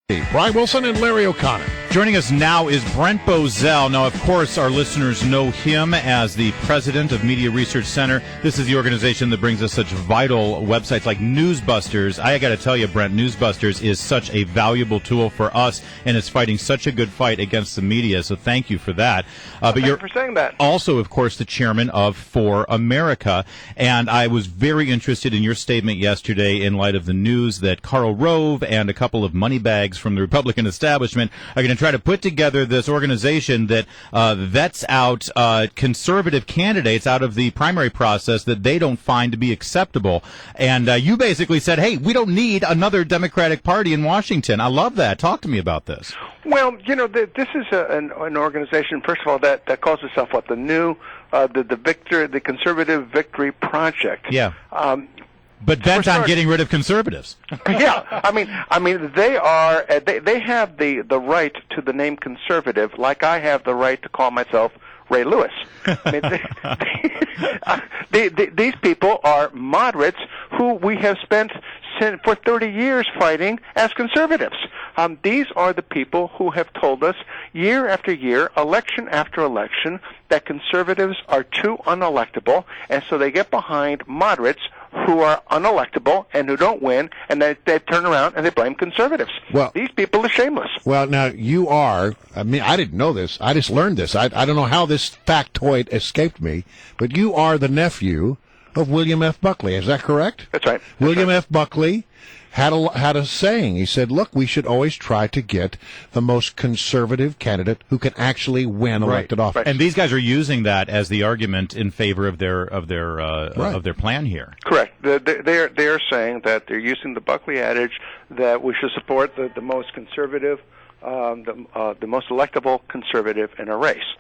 Brian Wilson and Larry O'Connor. Joining us now is Brent Bozell. Now, of course, our listeners know him as the president of Media Research Center. This is the organization that brings us such vital websites like Newsbusters. I got to tell you, Brent, Newsbusters is such a valuable tool for us, and it's fighting such a good fight against the media, so thank you for that. But you're for saying that. Also, of course, the chairman of For America, and I was very interested in your statement yesterday in light of the news that Karl Rove and a couple of moneybags from the Republican establishment are going to try to put together this organization that vets out conservative candidates out of the primary process that they don't find to be acceptable. And you basically said, hey, we don't need another Democratic Party in Washington. I love that. Talk to me about this. Well, you know, this is an organization, first of all, that calls itself the Conservative Victory Project. Yeah. But bent on getting rid of conservatives. Yeah, I mean, they are. They have the right to the name conservative, like I have the right to call myself Ray Lewis. I mean, these people are moderates who we have spent for 30 years fighting as conservatives. These are the people who have told us year after year, election after election, that conservatives are too unelectable, and so they get behind moderates who are unelectable and who don't win, and they turn around and they blame conservatives. Well, these people are shameless. Well, now, you are, I mean, I didn't know this. I just learned this. I don't know how this factoid escaped me, but you are the nephew of William F. Buckley. Is that correct? That's right. William F. Buckley had a saying. He said, look, we should always try to get the most conservative candidate who can actually win elected office. Right. And these guys are using that as the argument in favor of their plan here. Correct. They're saying that they're using the Buckley adage that we should support the most conservative, the most electable conservative in a race.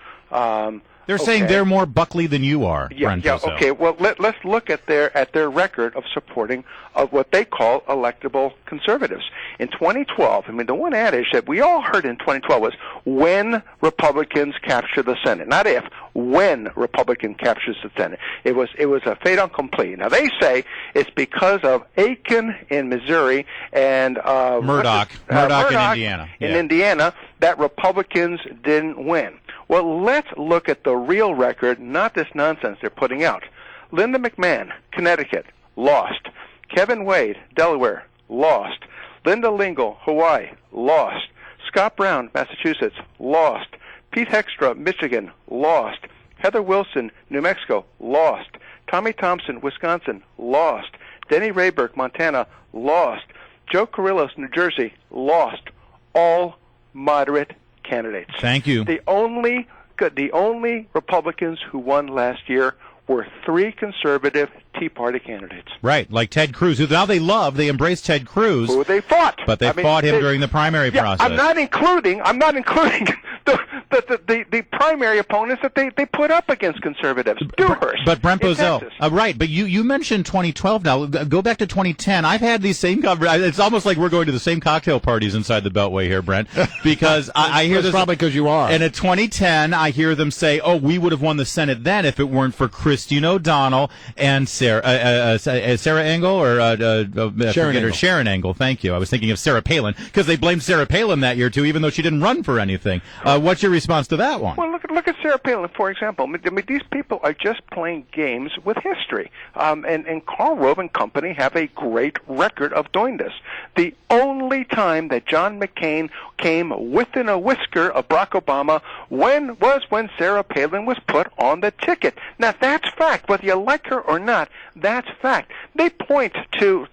They're saying they're more Buckley than you are. Yeah. Okay. Well, let's look at their record of supporting of what they call electable conservatives. In 2012, I mean, the one adage that we all heard in 2012 was when Republicans capture the Senate, not if. When Republican captures the Senate, it was a fait accompli. Now they say it's because of Aiken in Missouri and Murdoch in Indiana. In Indiana, that Republicans didn't win. Well, let's look at the real record, not this nonsense they're putting out. Linda McMahon, Connecticut, lost. Kevin Wade, Delaware, lost. Linda Lingle, Hawaii, lost. Scott Brown, Massachusetts, lost. Pete Hextra, Michigan, lost. Heather Wilson, New Mexico, lost. Tommy Thompson, Wisconsin, lost. Denny Rayburg, Montana, lost. Joe Carrillos, New Jersey, lost. All moderate candidates. Thank you. The only Republicans who won last year were 3 conservative Tea Party candidates. Right, like Ted Cruz, who now they embrace Ted Cruz. Who they fought. But they fought him during the primary process. I'm not including the primary opponents that they put up against conservatives. Dewhurst. But Brent Bozell, right, but you mentioned 2012 now. Go back to 2010. I've had these same it's almost like we're going to the same cocktail parties inside the Beltway here, Brent, because I hear this. Probably because you are. And in 2010, I hear them say, oh, we would have won the Senate then if it weren't for Christine O'Donnell and Sarah Engel or Sharon Engel. Thank you. I was thinking of Sarah Palin because they blamed Sarah Palin that year too, even though she didn't run for anything. What's your response to that one? Well, look at Sarah Palin, for example. I mean, these people are just playing games with history. And Karl Rove and company have a great record of doing this. The only time that John McCain came within a whisker of Barack Obama was when Sarah Palin was put on the ticket. Now, that's fact. Whether you like her or not, that's fact. They point to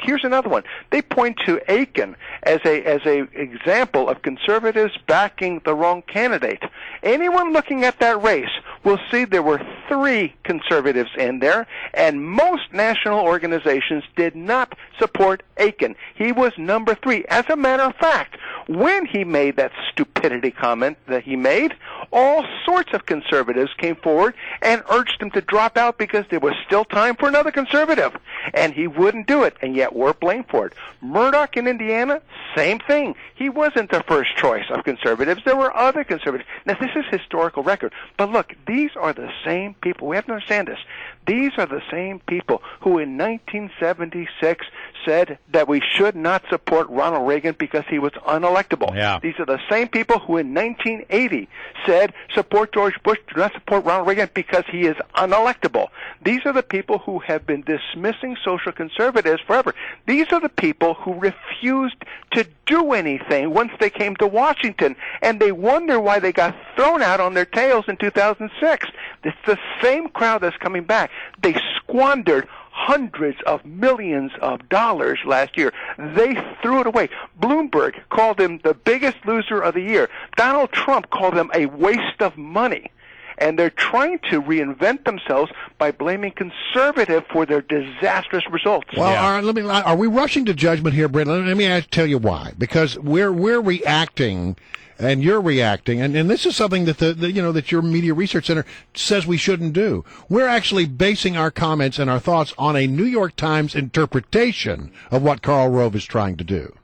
here's another one. They point to Aiken as a example of conservatives backing the wrong candidate. Anyone looking at that race will see there were 3 conservatives in there, and most national organizations did not support Aiken. He was number 3. As a matter of fact, when he made that stupidity comment that he made, All sorts of conservatives came forward and urged him to drop out because there was still time for another conservative. And he wouldn't do it, and yet we're blamed for it. Murdoch in Indiana, same thing. He wasn't the first choice of conservatives. There were other conservatives. Now, this is historical record. But look, these are the same people. We have to understand this. These are the same people who in 1976 said that we should not support Ronald Reagan because he was unelectable. Yeah. These are the same people who in 1980 said support George Bush, do not support Ronald Reagan because he is unelectable. These are the people who have been dismissing social conservatives forever. These are the people who refused to do anything once they came to Washington, and they wonder why they got thrown out on their tails in 2006. It's the same crowd that's coming back. They squandered hundreds of millions of dollars last year. They threw it away. Bloomberg called him the biggest loser of the year. Donald Trump called him a waste of money. And they're trying to reinvent themselves by blaming conservative for their disastrous results. Well, are we rushing to judgment here, Brent? Let me tell you why. Because we're reacting, and you're reacting, and this is something that that your Media Research Center says we shouldn't do. We're actually basing our comments and our thoughts on a New York Times interpretation of what Karl Rove is trying to do.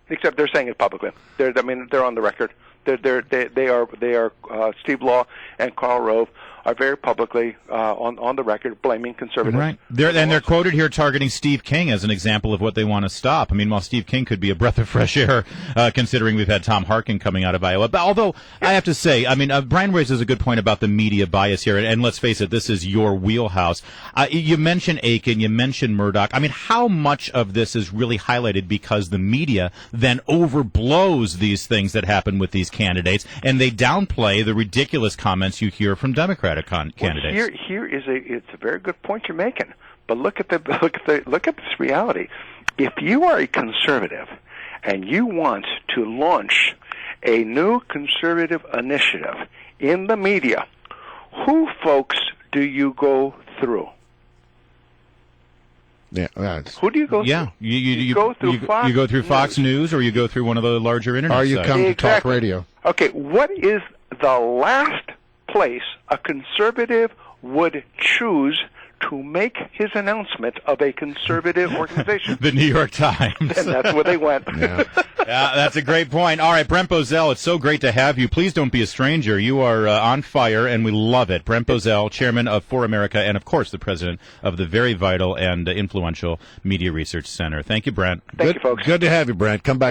Except they're saying it publicly. They're on the record. They are Steve Law and Karl Rove are very publicly on the record blaming conservatives. Right. They're quoted here targeting Steve King as an example of what they want to stop. I mean, while Steve King could be a breath of fresh air, considering we've had Tom Harkin coming out of Iowa. But although I have to say, I mean, Brian raises a good point about the media bias here, and let's face it, this is your wheelhouse. You mentioned Aiken, you mentioned Murdoch. I mean, how much of this is really highlighted because the media then overblows these things that happen with these candidates, and they downplay the ridiculous comments you hear from Democratic candidates? Well, it's a very good point you're making. But look at this reality. If you are a conservative and you want to launch a new conservative initiative in the media, who, folks, do you go through? Yeah, who do you go through? Yeah, you go through Fox. You go through Fox News, or you go through one of the larger internet. Or you sites. come to talk radio. Okay, what is the last place a conservative would choose to make his announcement of a conservative organization? The New York Times. And that's where they went. Yeah. Yeah, that's a great point. All right, Brent Bozell, it's so great to have you. Please don't be a stranger. You are on fire, and we love it. Brent Bozell, chairman of For America, and, of course, the president of the very vital and influential Media Research Center. Thank you, Brent. Thank you, folks. Good to have you, Brent. Come back.